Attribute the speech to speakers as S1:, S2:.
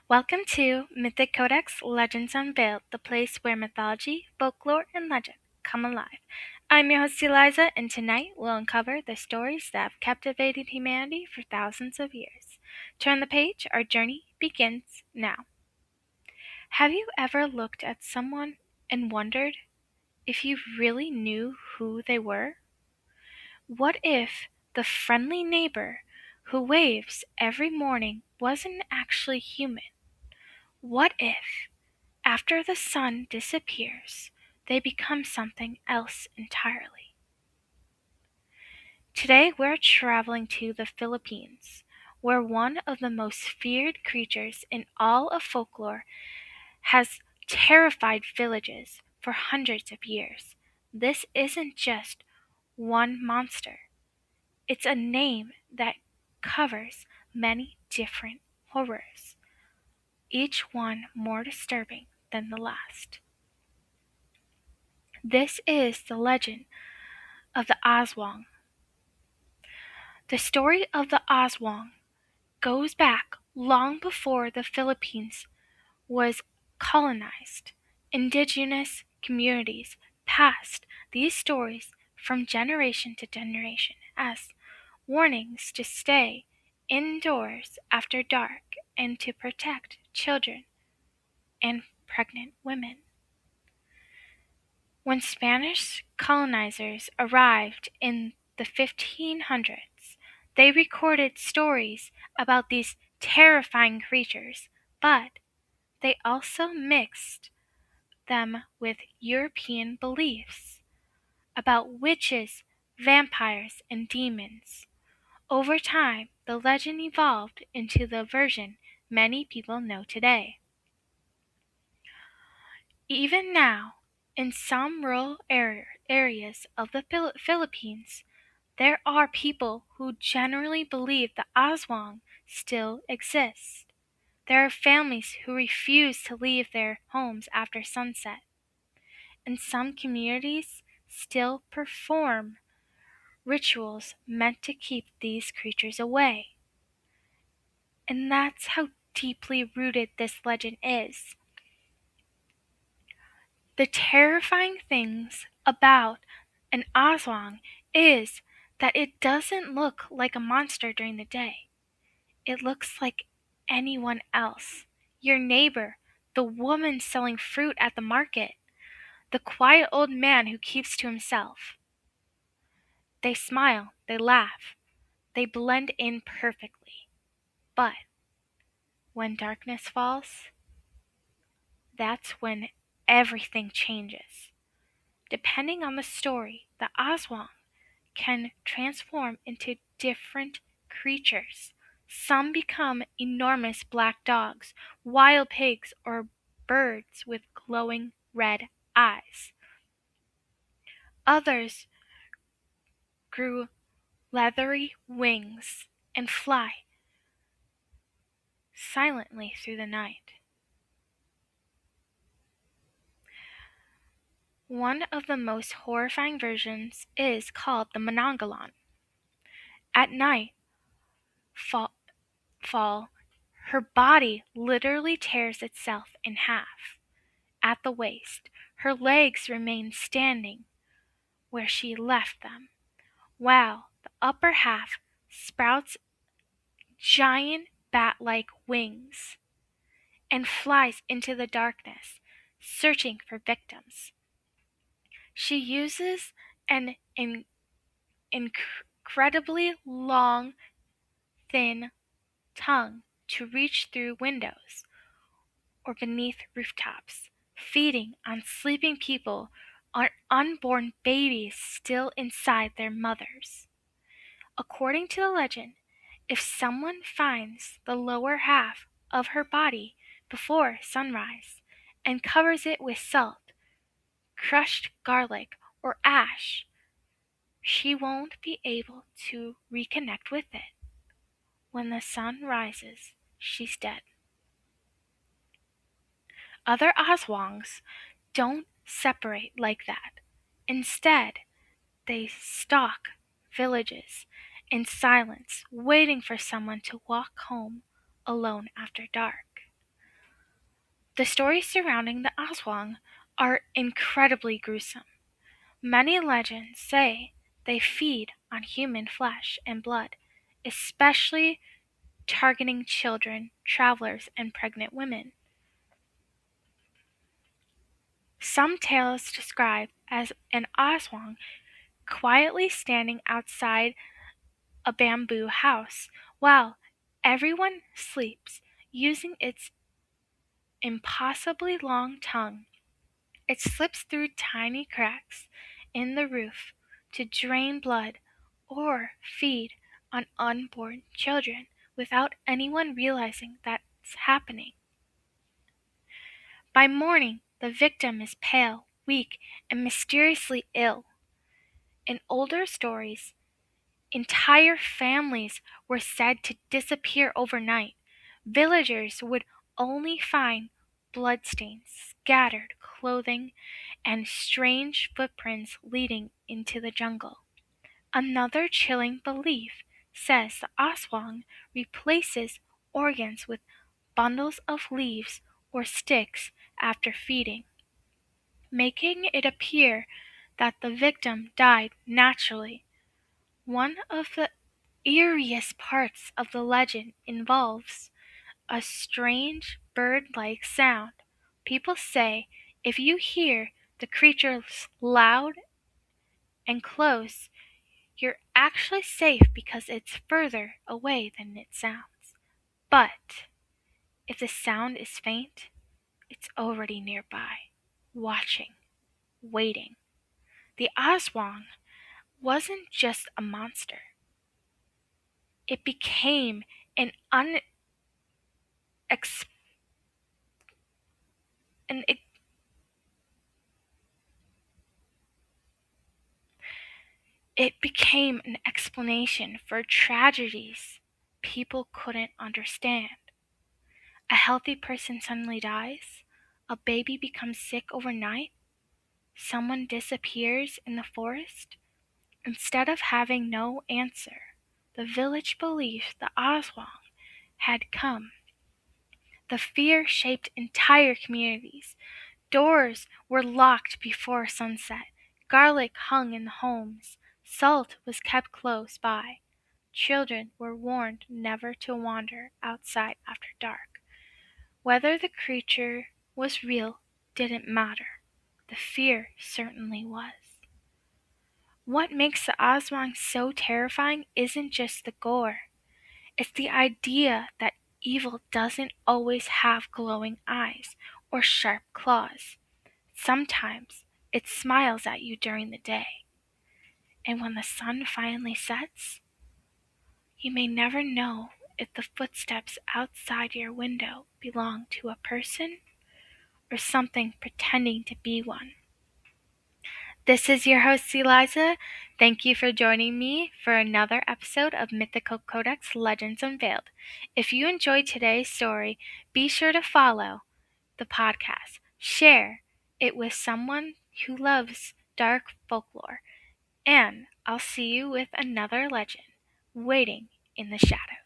S1: Welcome to Mythic Codex Legends Unveiled, the place where mythology, folklore, and legend come alive. I'm your host Eliza, and tonight we'll uncover the stories that have captivated humanity for thousands of years. Turn the page, our journey begins now. Have you ever looked at someone and wondered if you really knew who they were? What if the friendly neighbor who waves every morning wasn't actually human? What if, after the sun disappears, they become something else entirely? Today we're traveling to the Philippines, where one of the most feared creatures in all of folklore has terrified villages for hundreds of years. This isn't just one monster. It's a name that covers many different horrors, each one more disturbing than the last. This is the legend of the Aswang. The story of the Aswang goes back long before the Philippines was colonized. Indigenous communities passed these stories from generation to generation as warnings to stay indoors after dark and to protect children and pregnant women. When Spanish colonizers arrived in the 1500s, they recorded stories about these terrifying creatures, but they also mixed them with European beliefs about witches, vampires, and demons. Over time, the legend evolved into the version many people know today. Even now, in some rural areas of the Philippines, there are people who generally believe the Aswang still exists. There are families who refuse to leave their homes after sunset, and some communities still perform rituals meant to keep these creatures away. And that's how deeply rooted this legend is. The terrifying things about an Aswang is that it doesn't look like a monster during the day. It looks like anyone else. Your neighbor, the woman selling fruit at the market, the quiet old man who keeps to himself. They smile, they laugh, they blend in perfectly. But when darkness falls, that's when everything changes. Depending on the story, the Aswang can transform into different creatures. Some become enormous black dogs, wild pigs, or birds with glowing red eyes. Others grew leathery wings and fly silently through the night. One of the most horrifying versions is called the Manangalan. At night, fall, her body literally tears itself in half. At the waist, her legs remain standing where she left them, while the upper half sprouts giant bat-like wings and flies into the darkness, searching for victims. She uses an incredibly long, thin tongue to reach through windows or beneath rooftops, feeding on sleeping people or unborn babies still inside their mothers. According to the legend, if someone finds the lower half of her body before sunrise and covers it with salt, crushed garlic, or ash, she won't be able to reconnect with it. When the sun rises, she's dead. Other Aswangs don't separate like that. Instead, they stalk villages in silence, waiting for someone to walk home alone after dark. The stories surrounding the Aswang are incredibly gruesome. Many legends say they feed on human flesh and blood, especially targeting children, travelers, and pregnant women. Some tales describe as an Aswang quietly standing outside a bamboo house while everyone sleeps, using its impossibly long tongue. It slips through tiny cracks in the roof to drain blood or feed on unborn children without anyone realizing that's happening. By morning, the victim is pale, weak, and mysteriously ill. In older stories, entire families were said to disappear overnight. Villagers would only find bloodstains, scattered clothing, and strange footprints leading into the jungle. Another chilling belief says the Aswang replaces organs with bundles of leaves or sticks after feeding, making it appear that the victim died naturally. One of the eeriest parts of the legend involves a strange bird-like sound. People say if you hear the creatures loud and close, you're actually safe because it's further away than it sounds. But if the sound is faint, it's already nearby, watching, waiting. The Aswang wasn't just a monster. It became an unex- an ex- it became an explanation for tragedies people couldn't understand. A healthy person suddenly dies, a baby becomes sick overnight, someone disappears in the forest. Instead of having no answer, the village believed the Aswang had come. The fear shaped entire communities. Doors were locked before sunset. Garlic hung in the homes. Salt was kept close by. Children were warned never to wander outside after dark. Whether the creature was real didn't matter. The fear certainly was. What makes the Aswang so terrifying isn't just the gore. It's the idea that evil doesn't always have glowing eyes or sharp claws. Sometimes it smiles at you during the day, and when the sun finally sets, you may never know if the footsteps outside your window belong to a person or something pretending to be one. This is your host, Eliza. Thank you for joining me for another episode of Mythical Codex Legends Unveiled. If you enjoyed today's story, be sure to follow the podcast, share it with someone who loves dark folklore, and I'll see you with another legend waiting in the shadows.